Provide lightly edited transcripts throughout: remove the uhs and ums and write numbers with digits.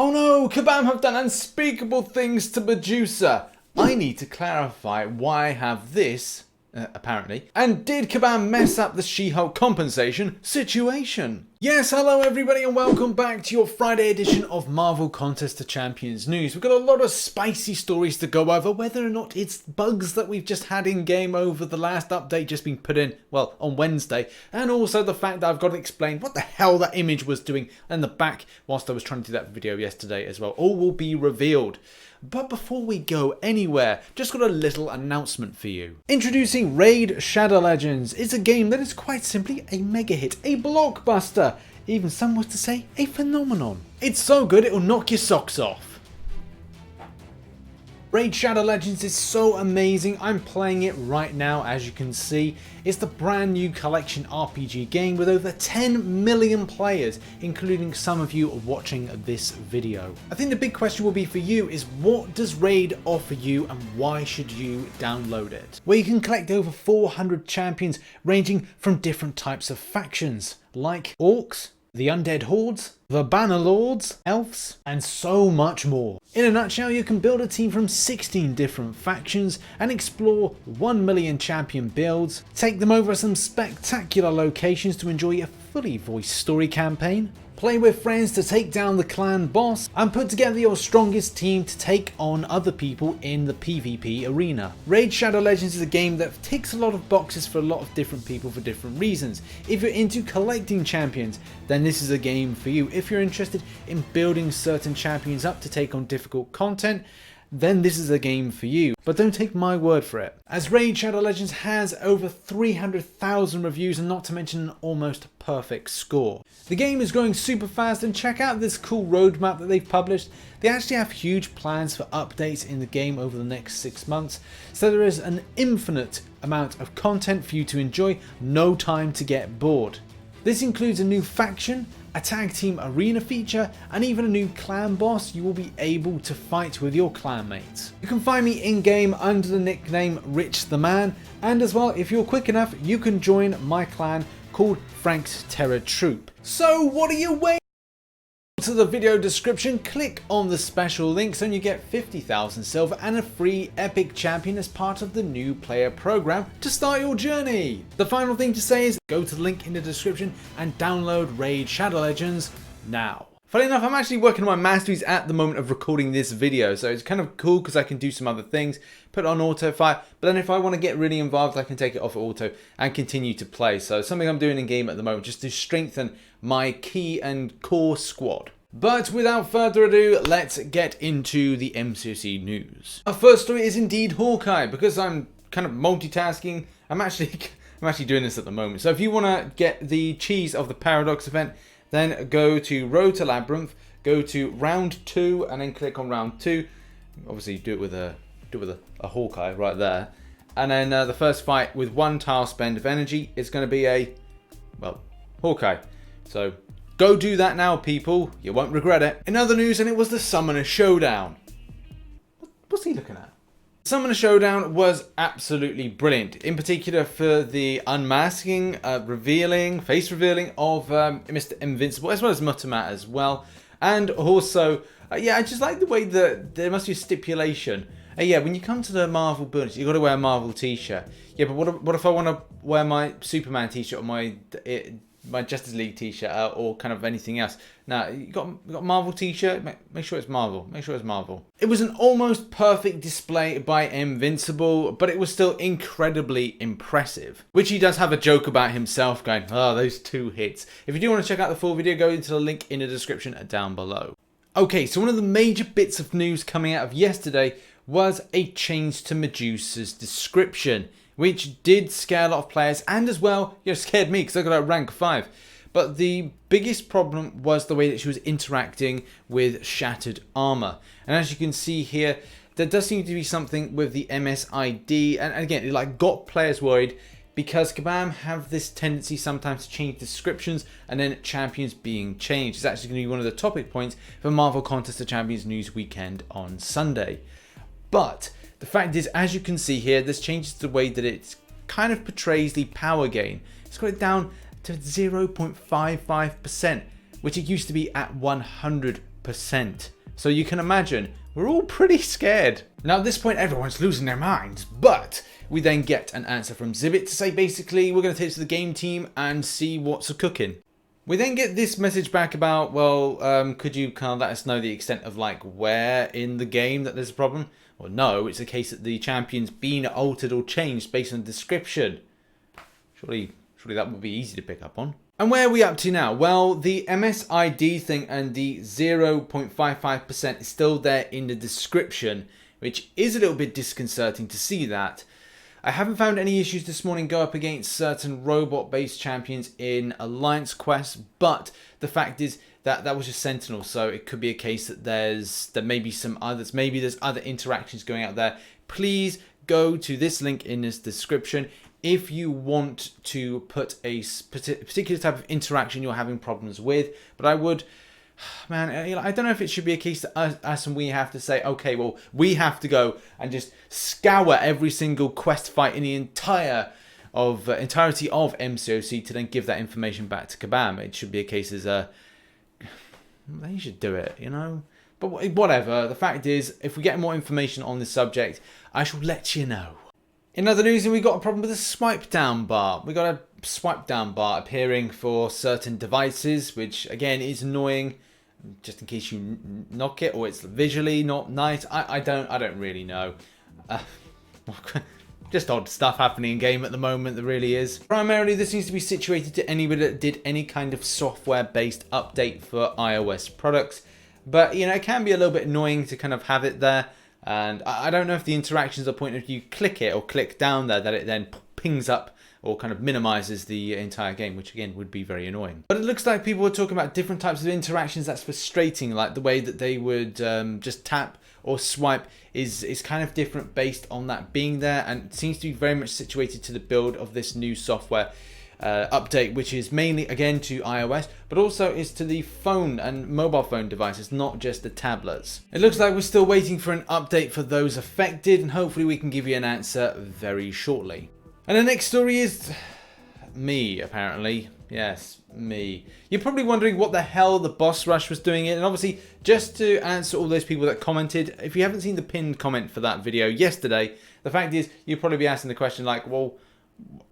Oh no, Kabam have done unspeakable things to Medusa. I need to clarify why I have this, apparently. And did Kabam mess up the SheHulk compensation situation? Yes, hello everybody and welcome back to your Friday edition of Marvel Contest of Champions news. We've got a lot of spicy stories to go over, whether or not it's bugs that we've just had in game over the last update just been put in, well, on Wednesday, and also the fact that I've got to explain what the hell that image was doing in the back whilst I was trying to do that video yesterday as well. All will be revealed. But before we go anywhere, just got a little announcement for you. Introducing Raid Shadow Legends. It's a game that is quite simply a mega hit, a blockbuster, even some would to say a phenomenon. It's so good it'll knock your socks off. Raid Shadow Legends is so amazing. I'm playing it right now, as you can see. It's the brand new collection RPG game with over 10 million players, including some of you watching this video. I think the big question will be for you is, what does Raid offer you and why should you download it? Well, you can collect over 400 champions ranging from different types of factions, like orcs, the undead hordes, the banner lords, elves, and so much more. In a nutshell, you can build a team from 16 different factions and explore 1 million champion builds, take them over some spectacular locations to enjoy a fully voiced story campaign, play with friends to take down the clan boss, and put together your strongest team to take on other people in the PvP arena. Raid Shadow Legends is a game that ticks a lot of boxes for a lot of different people for different reasons. If you're into collecting champions, then this is a game for you. If you're interested in building certain champions up to take on difficult content, then this is a game for you. But don't take my word for it, as Raid Shadow Legends has over 300,000 reviews and not to mention an almost perfect score. The game is growing super fast, and check out this cool roadmap that they've published. They actually have huge plans for updates in the game over the next 6 months, so there is an infinite amount of content for you to enjoy, no time to get bored. This includes a new faction, a tag team arena feature, and even a new clan boss you will be able to fight with your clanmates. You can find me in game under the nickname RichTheMan, and as well, if you're quick enough, you can join my clan called Frank's Terror Troop. So what are you waiting to the video description, click on the special links and you get 50,000 silver and a free epic champion as part of the new player program to start your journey. The final thing to say is go to the link in the description and download Raid Shadow Legends now. Funny enough, I'm actually working on my masteries at the moment of recording this video, so it's kind of cool because I can do some other things, put it on auto fire, but then if I want to get really involved, I can take it off auto and continue to play. So it's something I'm doing in game at the moment just to strengthen my key and core squad. But without further ado, let's get into the MCOC news. Our first story is indeed Hawkeye, because I'm kind of multitasking. I'm actually doing this at the moment. So if you want to get the cheese of the Paradox event, then go to Road to Labyrinth, go to round 2, and then click on round 2. Obviously, do it with a Hawkeye right there. And then the first fight with 1 tile spend of energy is going to be a, well, Hawkeye. So go do that now, people. You won't regret it. In other news, and it was the Summoner Showdown. What's he looking at? Summoner Showdown was absolutely brilliant, in particular for the unmasking, face revealing of Mr. Invincible, as well as Mutamat as well. And also, yeah, I just like the way that there must be a stipulation. Yeah, when you come to the Marvel buildings, you've got to wear a Marvel t-shirt. Yeah, but what if I want to wear my Superman t-shirt or my Justice League t-shirt or kind of anything else? Now, you got Marvel t-shirt, make sure it's Marvel. Make sure it's Marvel. It was an almost perfect display by Invincible, but it was still incredibly impressive. Which he does have a joke about himself going, oh, those 2 hits. If you do want to check out the full video, go into the link in the description down below. Okay, so one of the major bits of news coming out of yesterday was a change to Medusa's description, which did scare a lot of players, and as well, scared me because I got a rank 5. But the biggest problem was the way that she was interacting with shattered armor. And as you can see here, there does seem to be something with the MSID, and again, it got players worried because Kabam have this tendency sometimes to change descriptions and then champions being changed. It's actually going to be one of the topic points for Marvel Contest of Champions news weekend on Sunday. But the fact is, as you can see here, this changes the way that it kind of portrays the power gain. It's got it down to 0.55%, which it used to be at 100%. So you can imagine, we're all pretty scared. Now at this point, everyone's losing their minds, but we then get an answer from Zipit to say basically, we're going to take it to the game team and see what's cooking. We then get this message back about, well, could you kind of let us know the extent of like where in the game that there's a problem? Well, no, it's a case that the champion's been altered or changed based on the description. Surely that would be easy to pick up on. And where are we up to now? Well, the MSID thing and the 0.55% is still there in the description, which is a little bit disconcerting to see that. I haven't found any issues this morning go up against certain robot-based champions in Alliance quests, but the fact is that that was just Sentinel, so it could be a case that there may be some others, maybe there's other interactions going out there. Please go to this link in this description if you want to put a particular type of interaction you're having problems with. But I would, man, I don't know if it should be a case that us and we have to say, okay, well, we have to go and just scour every single quest fight in the entirety of MCOC to then give that information back to Kabam. It should be a case as they should do it, you know. But whatever. The fact is, if we get more information on this subject, I shall let you know. In other news, we got a problem with the swipe down bar. We got a swipe down bar appearing for certain devices, which again is annoying. Just in case you knock it or it's visually not nice. I don't really know. Just odd stuff happening in game at the moment, there really is. Primarily, this needs to be situated to anybody that did any kind of software-based update for iOS products. But, you know, it can be a little bit annoying to kind of have it there. And I don't know if the interactions are point if you click it or click down there that it then pings up or kind of minimizes the entire game, which again would be very annoying. But it looks like people are talking about different types of interactions that's frustrating, like the way that they would just tap or swipe is kind of different based on that being there, and it seems to be very much situated to the build of this new software update, which is mainly again to iOS, but also is to the phone and mobile phone devices, not just the tablets. It looks like we're still waiting for an update for those affected, and hopefully we can give you an answer very shortly. And the next story is me, apparently. Yes, me. You're probably wondering what the hell the boss rush was doing it, and obviously just to answer all those people that commented, if you haven't seen the pinned comment for that video yesterday, the fact is you'll probably be asking the question like, well,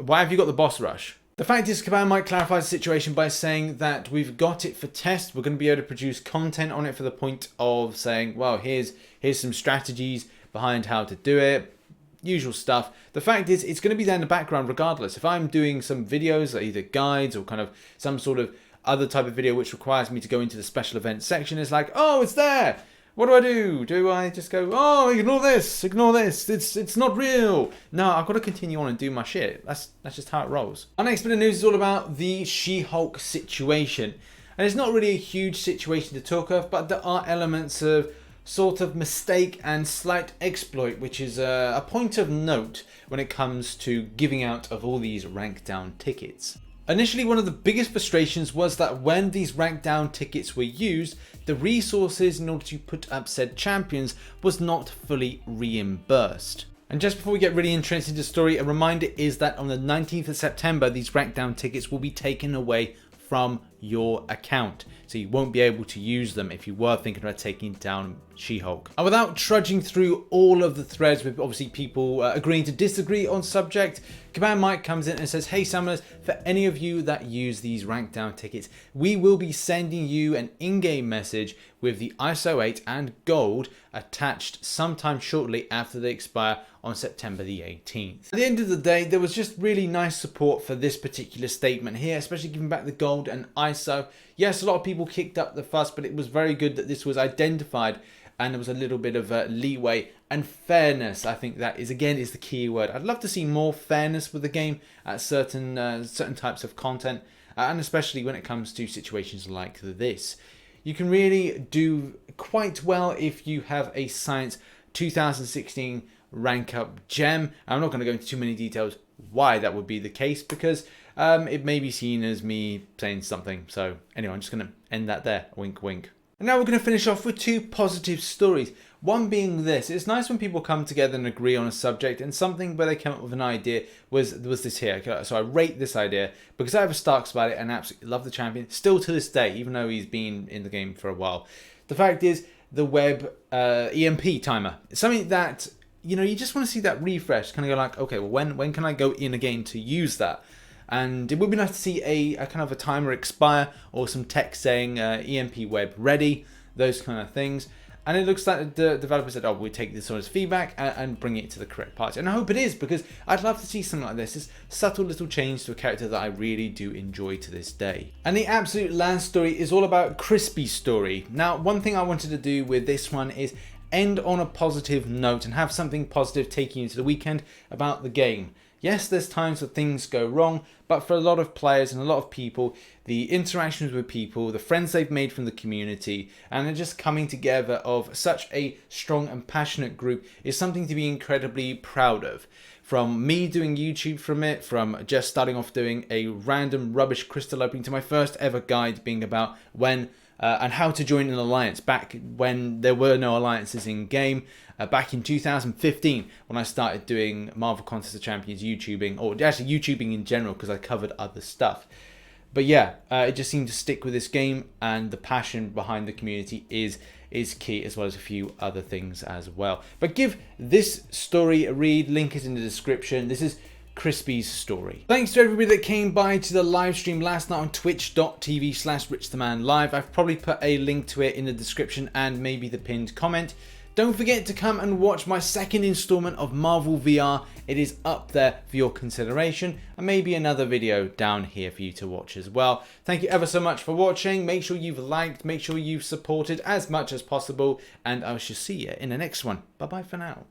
why have you got the boss rush? The fact is, Kabam might clarify the situation by saying that we've got it for test. We're going to be able to produce content on it for the point of saying, well, here's some strategies behind how to do it. Usual stuff. The fact is, it's going to be there in the background regardless. If I'm doing some videos, like either guides or kind of some sort of other type of video which requires me to go into the special events section, it's like, oh, it's there. What do I do? Do I just go, oh, ignore this, it's not real? No, I've got to continue on and do my shit. That's just how it rolls. Our next bit of news is all about the SheHulk situation. And it's not really a huge situation to talk of, but there are elements of sort of mistake and slight exploit, which is a point of note when it comes to giving out of all these rank down tickets. Initially, one of the biggest frustrations was that when these rank down tickets were used, the resources in order to put up said champions was not fully reimbursed. And just before we get really interested in the story, a reminder is that on the 19th of September, these rank down tickets will be taken away from your account. So you won't be able to use them if you were thinking about taking down SheHulk. And without trudging through all of the threads with obviously people agreeing to disagree on subject, Command Mike comes in and says, hey summoners, for any of you that use these rank down tickets, we will be sending you an in-game message with the ISO 8 and gold attached sometime shortly after they expire on September the 18th. At the end of the day, there was just really nice support for this particular statement here, especially giving back the gold and ISO. Yes, a lot of people kicked up the fuss, but it was very good that this was identified and there was a little bit of leeway and fairness. I think that is the key word. I'd love to see more fairness with the game at certain types of content, and especially when it comes to situations like this. You can really do quite well if you have a Science 2016 rank up gem. I'm not going to go into too many details why that would be the case, because it may be seen as me saying something. So anyway, I'm just going to end that there. Wink, wink. And now we're going to finish off with two positive stories. One being this: it's nice when people come together and agree on a subject, and something where they came up with an idea was this here. So I rate this idea because I have a Starks about it and absolutely love the champion still to this day, even though he's been in the game for a while. The fact is, the web EMP timer. It's something that, you know, you just want to see that refresh, kind of go like, okay, well, when can I go in again to use that? And it would be nice to see a kind of a timer expire, or some text saying EMP web ready, those kind of things. And it looks like the developer said, oh, we take this on as feedback and bring it to the correct party. And I hope it is, because I'd love to see something like this. This subtle little change to a character that I really do enjoy to this day. And the absolute last story is all about Crispy's story. Now, one thing I wanted to do with this one is end on a positive note and have something positive taking you into the weekend about the game. Yes, there's times that things go wrong, but for a lot of players and a lot of people, the interactions with people, the friends they've made from the community, and just coming together of such a strong and passionate group is something to be incredibly proud of. From me doing YouTube from it, from just starting off doing a random rubbish crystal opening, to my first ever guide being about when and how to join an alliance back when there were no alliances in game, back in 2015 when I started doing Marvel Contest of Champions YouTubing, or actually YouTubing in general because I covered other stuff. But yeah, it just seemed to stick with this game, and the passion behind the community is key, as well as a few other things as well. But give this story a read, link is in the description. This is Crispy's story. Thanks to everybody that came by to the live stream last night on twitch.tv/RichTheMan live. I've probably put a link to it in the description and maybe the pinned comment. Don't forget to come and watch my second installment of Marvel VR. It is up there for your consideration, and maybe another video down here for you to watch as well. Thank you ever so much for watching. Make sure you've liked, make sure you've supported as much as possible, and I shall see you in the next one. Bye bye for now.